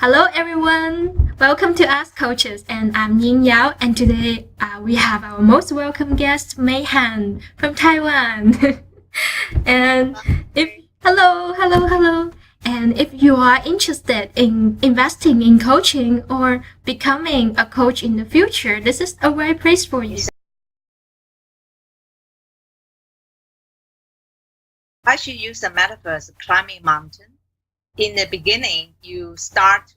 Hello, everyone. Welcome to Ask Coaches, and I'm Yin Yao. And today we have our most welcome guest, Mei Han from Taiwan. and if hello. And if you are interested in investing in coaching or becoming a coach in the future, this is a right place for you. I should use the metaphor as climbing mountain. In the beginning, you start to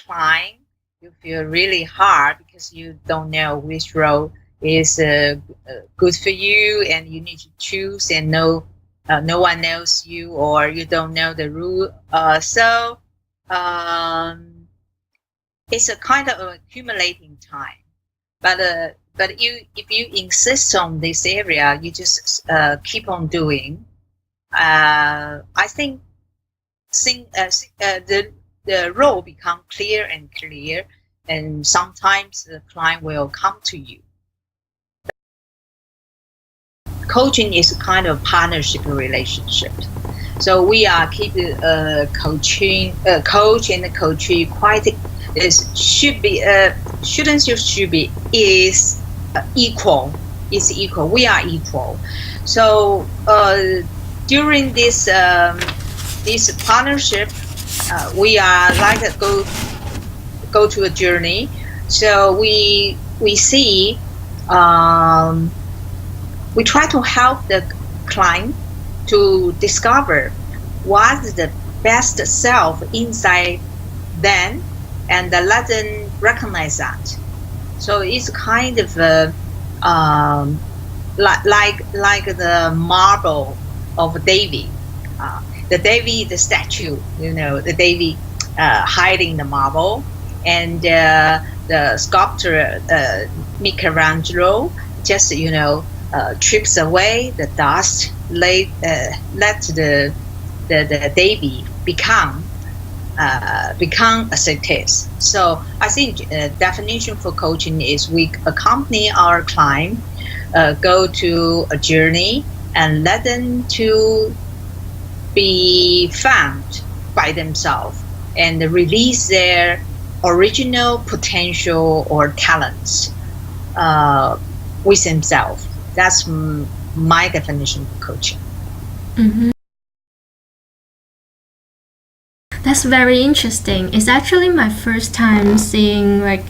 climb. You feel really hard because you don't know which road is good for you, and you need to choose. And no one knows you, or you don't know the route. So it's a kind of accumulating time. But if you insist on this area, you just keep on doing. I think the role become clear and clear, and sometimes the client will come to you. Coaching is a kind of partnership relationship. So we are keeping coaching, coach and the coachee quite should be is equal. Is equal. We are equal. So during this partnership, we are like go to a journey. So we see we try to help the client to discover what is the best self inside them, and let them recognize that. So it's kind of like the marble of David. The statue, the David hiding the marble, and the sculptor Michelangelo just trips away the dust, let the David become a success. So I think definition for coaching is we accompany our client, go to a journey, and let them to be found by themselves and release their original potential or talents with themselves. That's my definition of coaching. Mm-hmm. That's very interesting. It's actually my first time seeing like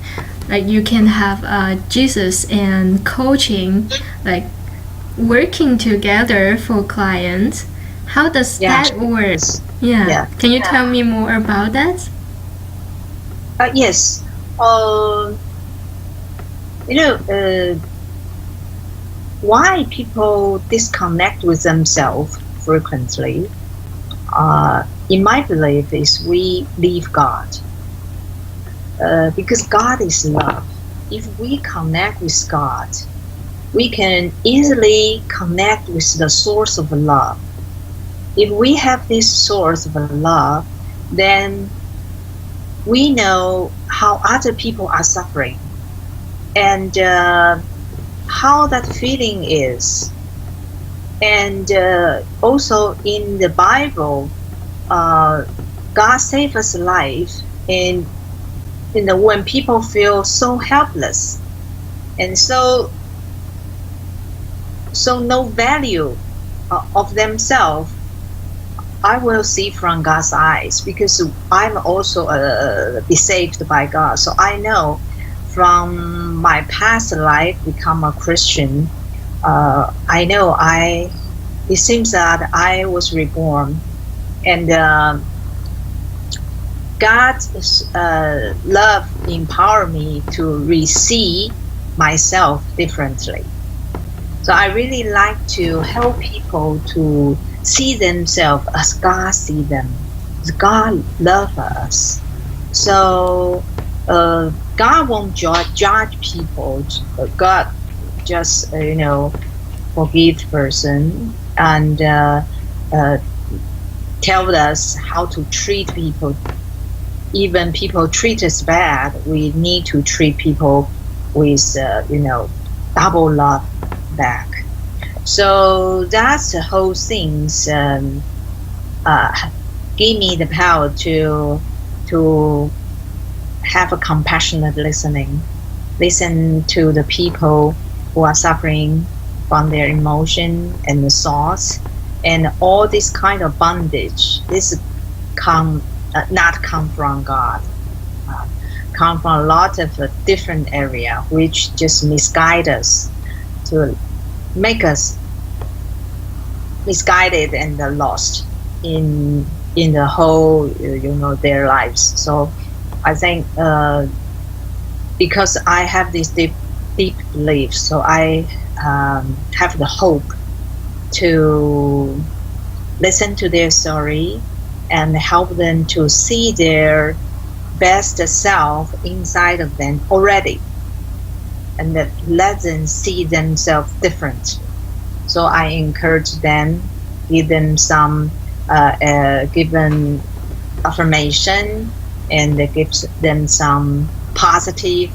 you can have Jesus and coaching like working together for clients. How does that work? Yeah. Can you tell me more about that? Yes. Why people disconnect with themselves frequently, in my belief, is we leave God. Because God is love. If we connect with God, we can easily connect with the source of love. If we have this source of love, then we know how other people are suffering, and how that feeling is. And also in the Bible, God saved us life when people feel so helpless and so no value of themselves. I will see from God's eyes, because I'm also be saved by God. So I know from my past life become a Christian. I know it seems that I was reborn, and God's love empowered me to receive myself differently. So I really like to help people to see themselves as God sees them. God loves us. So God won't judge people. God just forgive person and tell us how to treat people. Even people treat us bad, we need to treat people with double love back. So that's the whole thing. Give me the power to have a compassionate listening, listen to the people who are suffering from their emotion and the thoughts, and all this kind of bondage. This not come from God, come from a lot of different area, which just misguide us, to make us misguided and lost in the whole their lives. So I think because I have this deep belief, so I have the hope to listen to their story and help them to see their best self inside of them already, and that let them see themselves different. So I encourage them, give them some given affirmation, and gives them some positive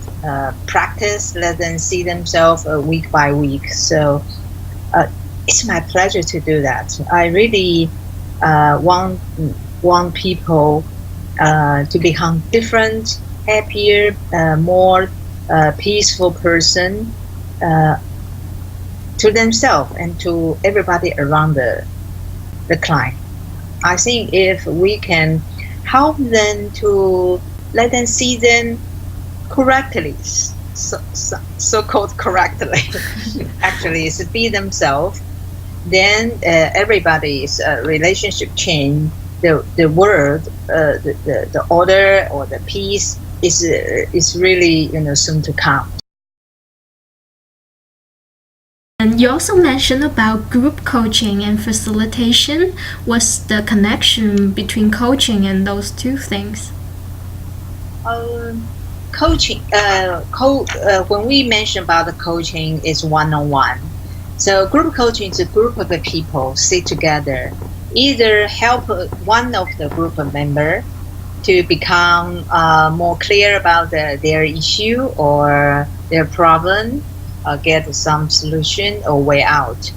practice, let them see themselves week by week. So it's my pleasure to do that. I really want people to become different, happier, more peaceful person to themselves and to everybody around the client. I think if we can help them to let them see them correctly, so-called correctly, actually is be themselves, then everybody's relationship change, the world, the order or the peace is really soon to come. And you also mentioned about group coaching and facilitation. What's the connection between coaching and those two things? Coaching, when we mention about the coaching, is one-on-one. So group coaching is a group of the people sit together, either help one of the group of member to become more clear about their issue or their problem, get some solution or way out,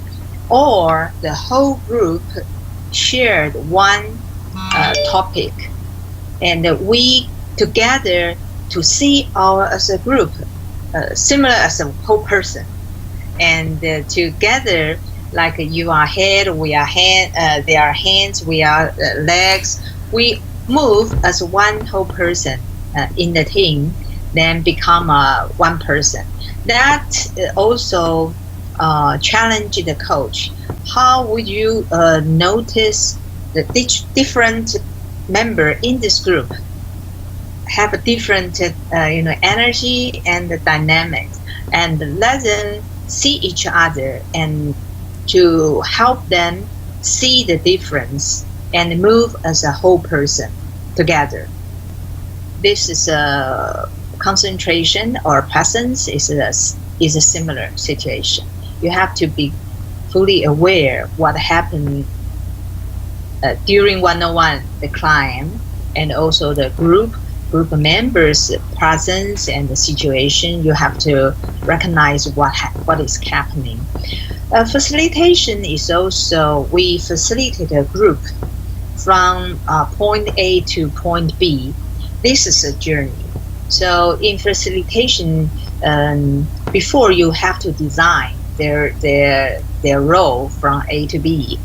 or the whole group shared one topic, and we together to see our as a group similar as a whole person, and together, like you are head, we are hand, they are hands, we are legs, we move as one whole person in the team, then become one person. That also challenge the coach. How would you notice the different member in this group have a different energy and the dynamics, and let them see each other and to help them see the difference and move as a whole person together. This is a concentration or presence is a similar situation. You have to be fully aware what happened during one-on-one, the client, and also the group members' presence and the situation. You have to recognize what is happening. Facilitation is also, we facilitate a group from point A to point B. This is a journey. So in facilitation, before you have to design their role from A to B.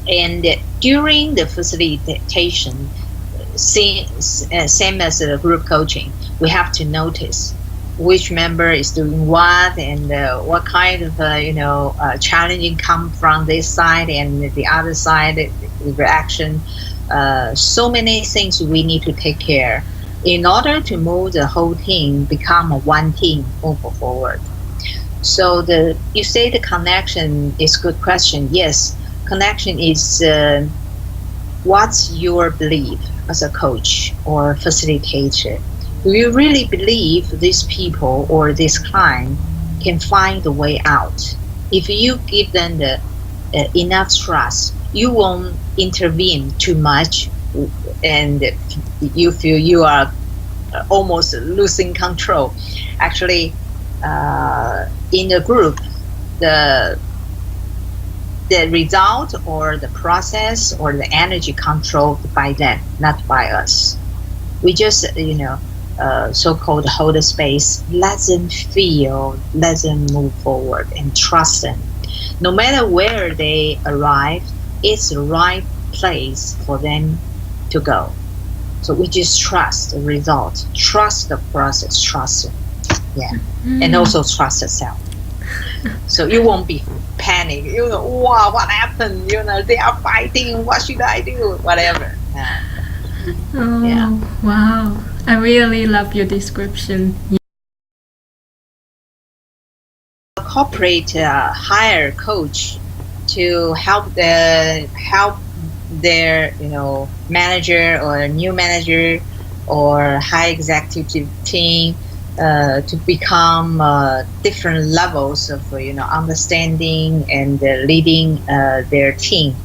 And during the facilitation, same as the group coaching, we have to notice which member is doing what, and what kind of challenging come from this side and the other side, the reaction. So many things we need to take care in order to move the whole team, become a one team, move forward. So you say the connection is good question. Yes, connection is what's your belief as a coach or facilitator? Do you really believe these people or this client can find the way out? If you give them the enough trust, you won't intervene too much, and you feel you are almost losing control. Actually, in the group, the result or the process or the energy controlled by them, not by us. We just, so-called hold the space, let them feel, let them move forward, and trust them. No matter where they arrive, it's the right place for them to go. So we just trust the result, trust the process, trust it. Yeah. And also trust yourself. So you won't be panic. Wow, what happened? They are fighting. What should I do? Whatever. Oh, Yeah. wow. I really love your description. Corporate hire coach to help their manager or new manager or high executive team to become different levels of understanding and leading their team.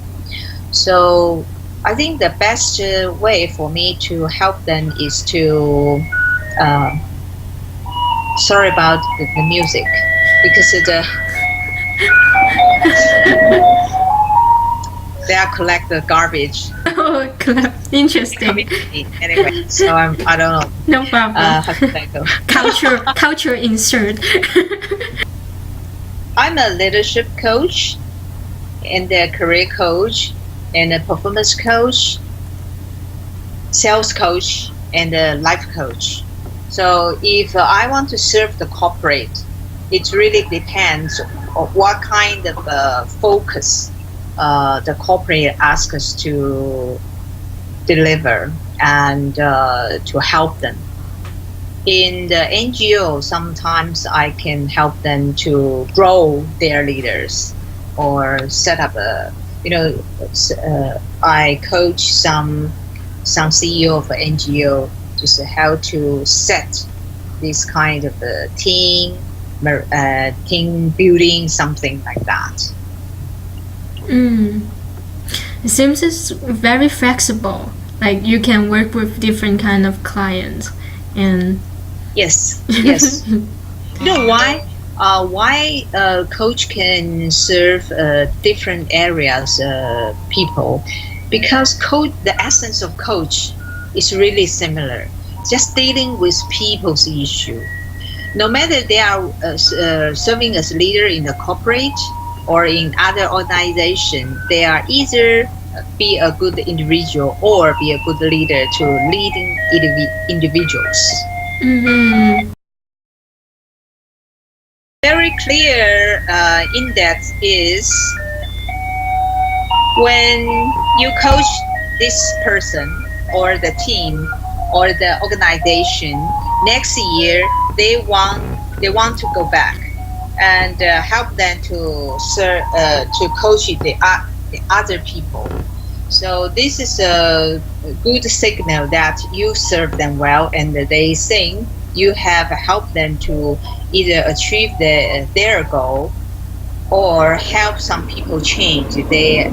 So I think the best way for me to help them is to sorry about the music, because they are collect the garbage. Oh, interesting. Anyway, so I don't know. No problem. How should I go? Culture insert. I'm a leadership coach and a career coach and a performance coach, sales coach, and a life coach. So if I want to serve the corporate, it really depends on what kind of focus the corporate asks us to deliver and to help them. In the NGO, sometimes I can help them to grow their leaders or set up I coach some CEO of an NGO just how to set this kind of a team building, something like that. It seems it's very flexible. Like you can work with different kind of clients, and yes. You know why? Why a coach can serve different areas people? Because the essence of coach is really similar. Just dealing with people's issue. No matter they are serving as leader in the corporate or in other organization, they are either be a good individual or be a good leader to leading individuals. Very clear index is when you coach this person or the team or the organization, next year they want to go back and help them to serve to coach the other people. So this is a good signal that you serve them well, and they think you have helped them to either achieve their goal or help some people change. They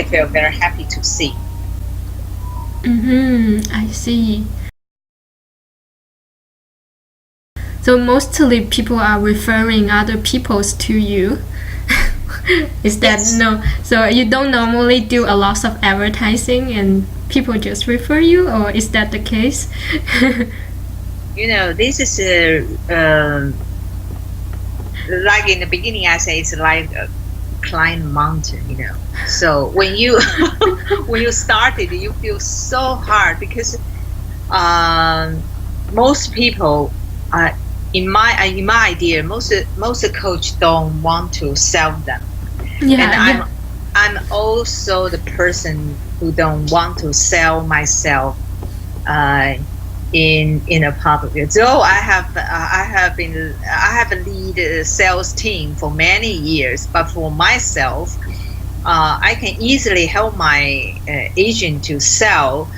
feel very happy to see. I see. So mostly people are referring other peoples to you. Is that Yes. no? So you don't normally do a lot of advertising and people just refer you, or is that the case? This is like in the beginning I say it's like a climb mountain. So when you when you started, you feel so hard because most people in my idea, most coach don't want to sell them. And I'm also the person who don't want to sell myself in a public. So I have lead a sales team for many years, but for myself, I can easily help my agent to sell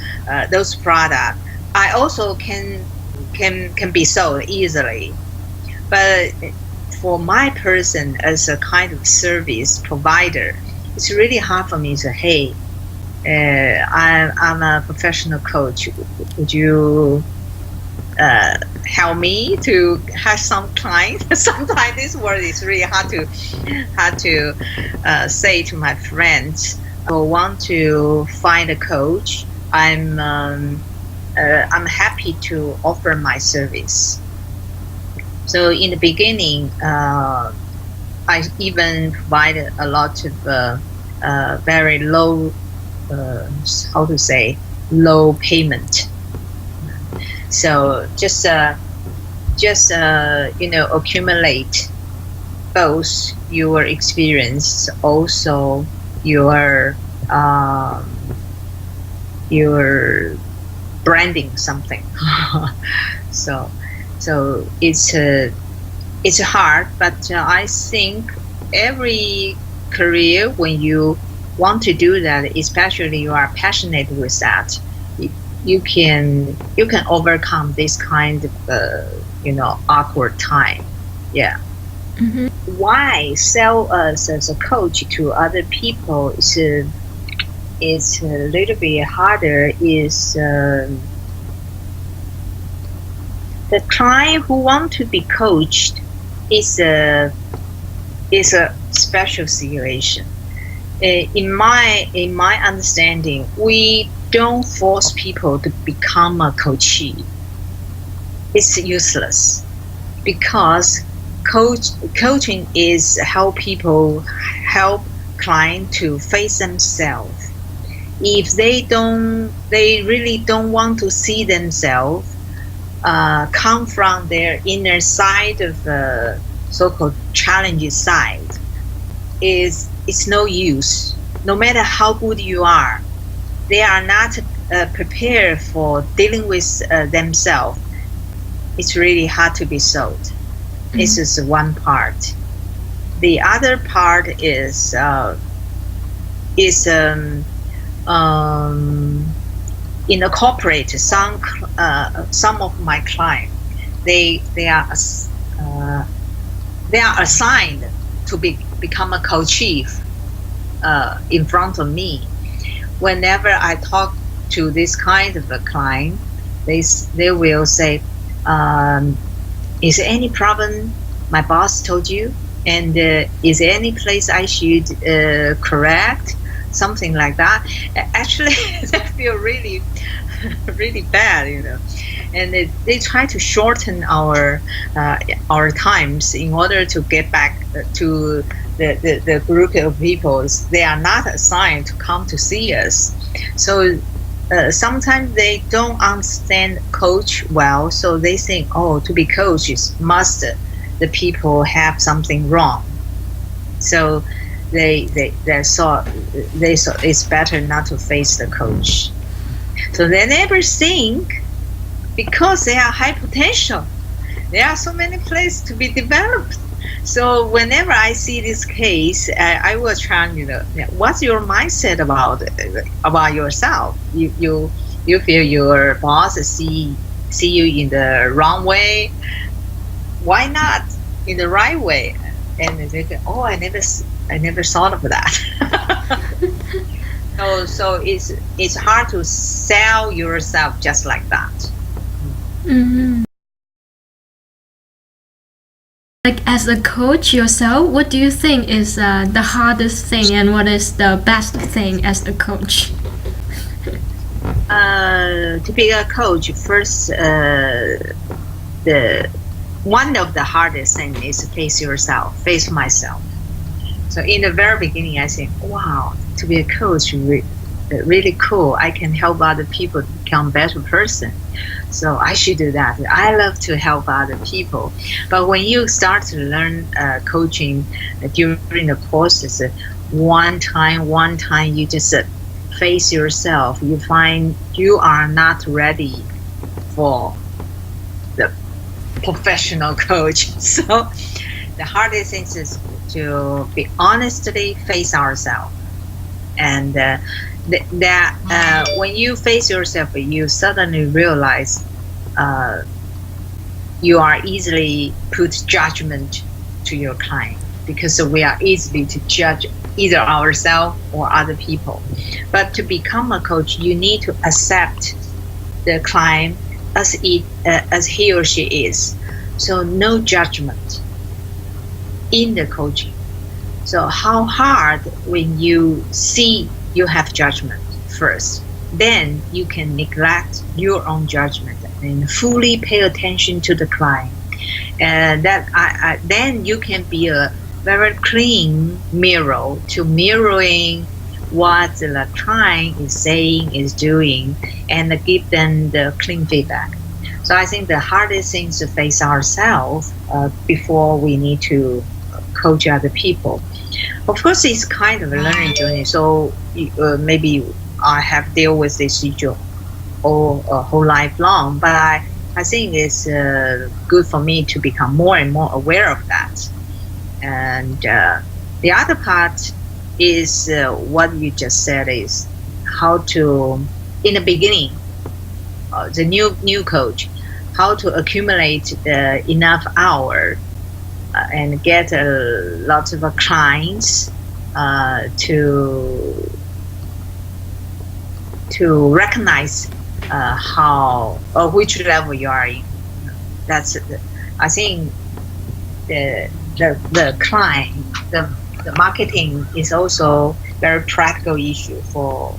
those products. I also can be sold easily, but for my person as a kind of service provider, it's really hard for me to say, hey, I'm a professional coach. Would you help me to have some clients? Sometimes this word is really hard to say to my friends. I want to find a coach. I'm I'm happy to offer my service. So in the beginning, I even provided a lot of very low, how to say, low payment. So just accumulate both your experience, also your branding something. so it's hard, but I think every career, when you want to do that, especially you are passionate with that, you can overcome this kind of awkward time. Yeah. Mm-hmm. Why sell us as a coach to other people is a little bit harder is the client who want to be coached is a special situation. In my understanding, we don't force people to become a coachee. It's useless, because coaching is help client to face themselves. If they really don't want to see themselves come from their inner side of the so-called challenging side, it's no use. No matter how good you are, they are not prepared for dealing with themselves. It's really hard to be sold. Mm-hmm. This is one part. The other part is in a corporate, some of my clients, they are assigned to become a co-chief in front of me. Whenever I talk to this kind of a client, they will say, is there any problem my boss told you? And is there any place I should correct? Something like that. Actually, they feel really, really bad, And they try to shorten our times in order to get back to the group of people. They are not assigned to come to see us. So sometimes they don't understand coach well. So they think, to be coaches the people have something wrong. So they thought it's better not to face the coach. So they never think, because they are high potential, there are so many places to be developed. So whenever I see this case, I will try, what's your mindset about yourself? You feel your boss see you in the wrong way. Why not in the right way? And they say, I never thought of that. So it's hard to sell yourself just like that. Mm-hmm. Like, as a coach yourself, what do you think is the hardest thing, and what is the best thing as a coach? To be a coach, first, one of the hardest things is face myself. So in the very beginning, I think, wow, to be a coach, really cool. I can help other people to become a better person. So I should do that. I love to help other people. But when you start to learn coaching during the courses, one time you just face yourself. You find you are not ready for the professional coach. So the hardest thing is to be honestly face ourselves, and when you face yourself, you suddenly realize you are easily put judgment to your client, because we are easily to judge either ourselves or other people. But to become a coach, you need to accept the client as he or she is. So no judgment in the coaching. So how hard when you see you have judgment first. then you can neglect your own judgment and fully pay attention to the client. And then you can be a very clean mirror to mirroring what the client is saying, is doing, and give them the clean feedback. So I think the hardest thing is to face ourselves before we need to coach other people. Of course, it's kind of a learning journey. So maybe I have dealt with this issue all whole life long, but I think it's good for me to become more and more aware of that. And the other part is what you just said, is how to, in the beginning, the new coach, how to accumulate enough hours and get a lot of clients to recognize how or which level you are in. That's I think the client, the marketing is also very practical issue for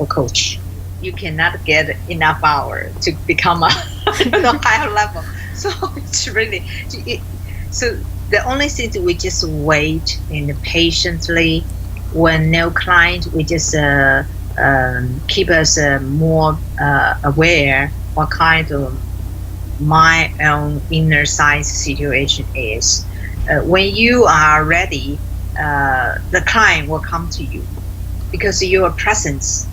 coach. You cannot get enough hours to become a higher level. So it's really so the only thing is we just wait and patiently. When no client, we just keep us more aware what kind of my own inner science situation is. When you are ready, the client will come to you because your presence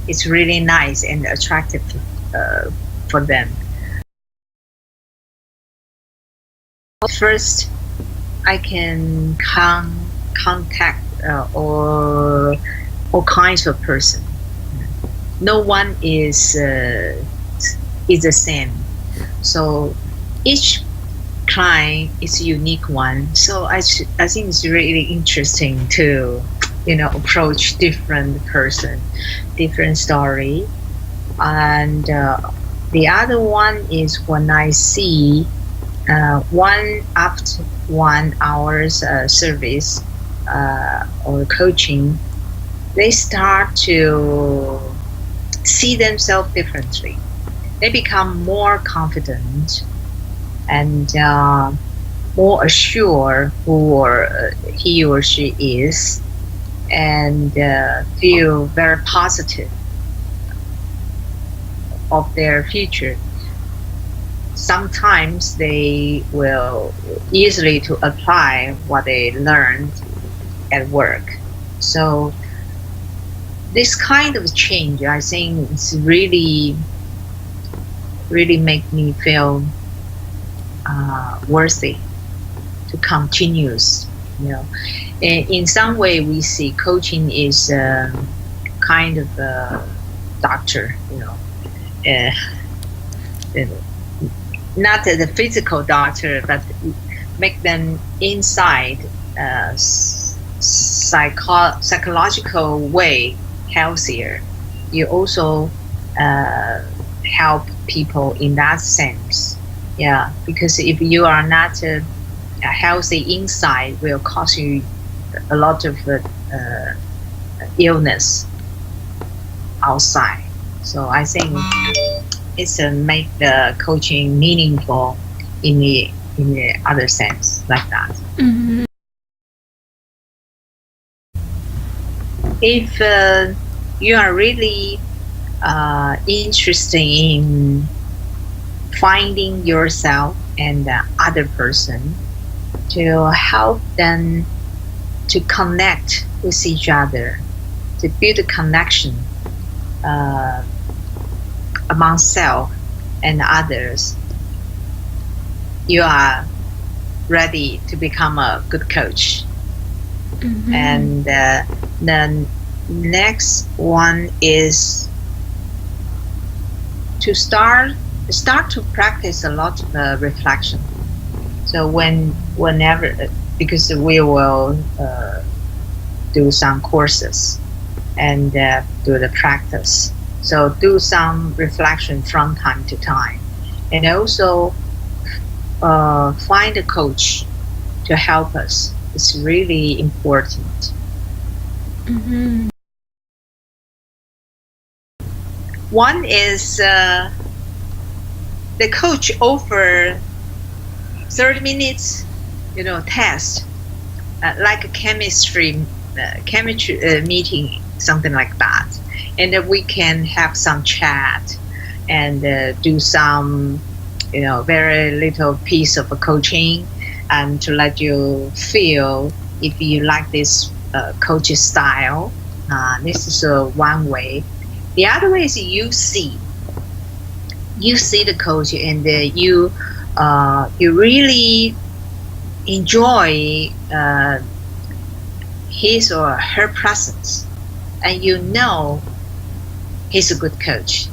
is really nice and attractive for them. First, I can contact all kinds of person. No one is the same. So each client is a unique one. So I think it's really interesting to approach different person, different story. And the other one is when I see after 1 hour's service or coaching, they start to see themselves differently. They become more confident and more assured who he or she is, and feel very positive of their future. Sometimes they will easily to apply what they learned at work. So this kind of change, I think, is really make me feel worthy to continue. In some way, we see coaching is kind of a doctor. Not the physical doctor, but make them inside psychological way healthier. You also help people in that sense. Yeah, because if you are not healthy inside, will cause you a lot of illness outside. So I think it's make the coaching meaningful in the other sense, like that. Mm-hmm. If you are really interested in finding yourself and the other person, to help them to connect with each other, to build a connection among self and others, you are ready to become a good coach. Mm-hmm. And the next one is to start to practice a lot of reflection. So whenever, because we will do some courses and do the practice. So do some reflection from time to time, and also find a coach to help us. It's really important. Mm-hmm. One is the coach offer 30 minutes, test, like a chemistry meeting, something like that, and we can have some chat and do some, very little piece of coaching, and to let you feel if you like this coach style. This is one way. The other way is you see the coach, and you really enjoy his or her presence, and he's a good coach.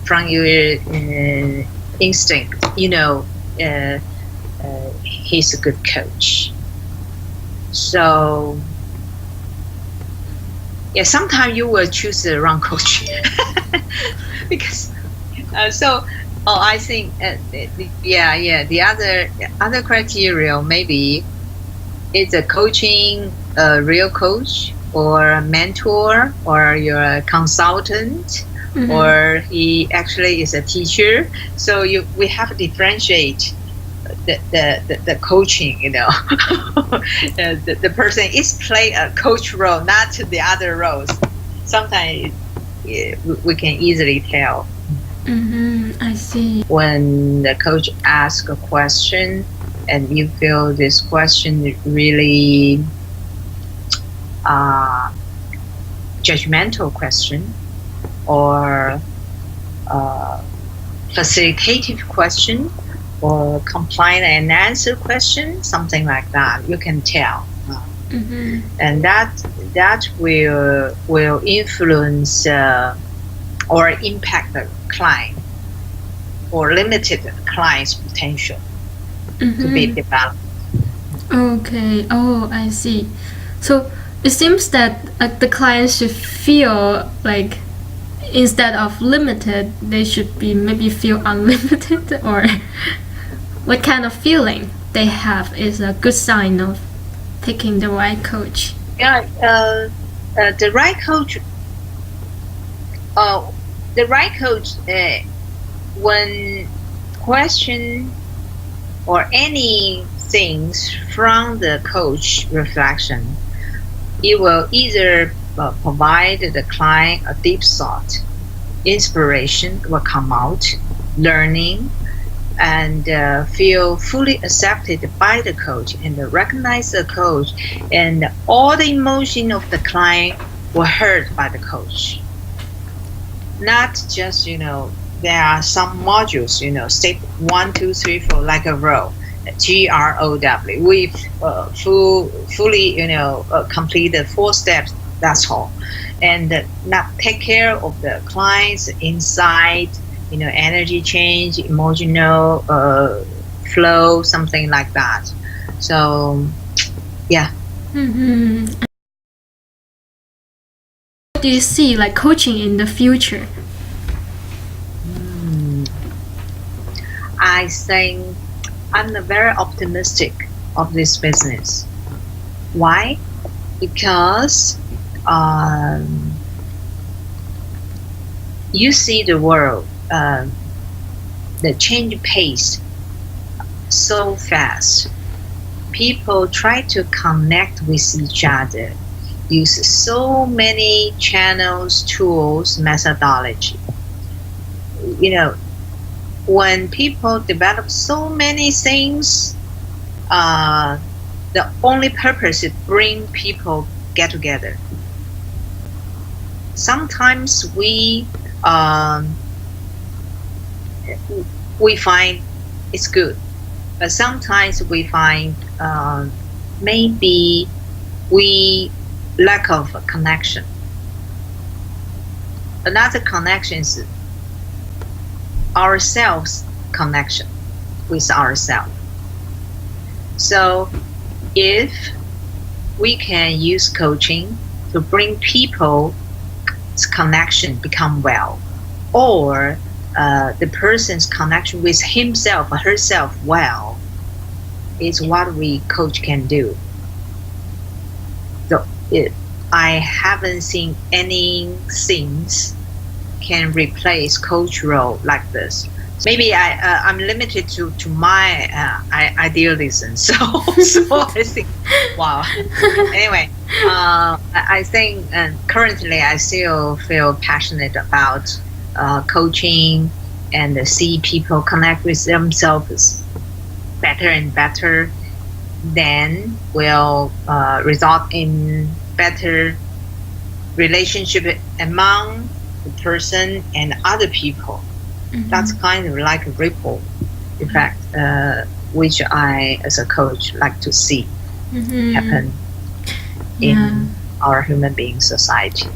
From your instinct, he's a good coach. So yeah, sometimes you will choose the wrong coach because I think the other criteria maybe is a coaching, a real coach or a mentor or your consultant, or he actually is a teacher. So we have to differentiate the coaching, the person is play a coach role, not the other roles. Sometimes we can easily tell. I see. When the coach asks a question and you feel this question really judgmental question or facilitative question or complaint and answer question, something like that, you can tell. And that will influence or impact the client or limited the client's potential to be developed. Okay. Oh, I see. So it seems that the client should feel like instead of limited, they should be maybe feel unlimited, or what kind of feeling they have is a good sign of picking the right coach. Yeah, the right coach. The right coach, when question or any things from the coach reflection, it will either provide the client a deep thought, inspiration will come out, learning, and feel fully accepted by the coach and recognize the coach, and all the emotion of the client were heard by the coach. Not just, there are some modules, step 1, 2, 3, 4, like a row, GROW. We fully, complete the 4 steps. That's all, and not take care of the client's inside, energy change, emotional flow, something like that. So, yeah. What do you see like coaching in the future? I think I'm very optimistic of this business. Why? Because you see the world, the change pace so fast. People try to connect with each other, use so many channels, tools, methodology. When people develop so many things, the only purpose is bring people get together. Sometimes we find it's good, but sometimes we find maybe we lack of a connection. Another connection is ourselves connection with ourselves. So if we can use coaching to bring people's connection become well, or the person's connection with himself or herself well, is what we coach can do. So I haven't seen any things can replace coach role like this. Maybe I'm limited to my idealism. So I think, wow. Anyway, I think currently I still feel passionate about coaching and see people connect with themselves better and better. Then will result in better relationship among the person and other people. That's kind of like a ripple effect, which I, as a coach, like to see happen in our human being society.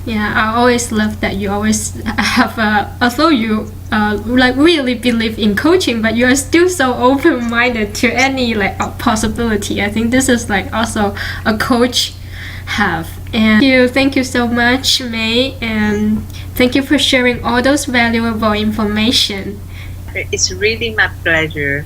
Yeah, I always love that you always have although you like really believe in coaching, but you are still so open-minded to any like possibility. I think this is like also a coach have. And thank you so much, May, and thank you for sharing all those valuable information. It's really my pleasure.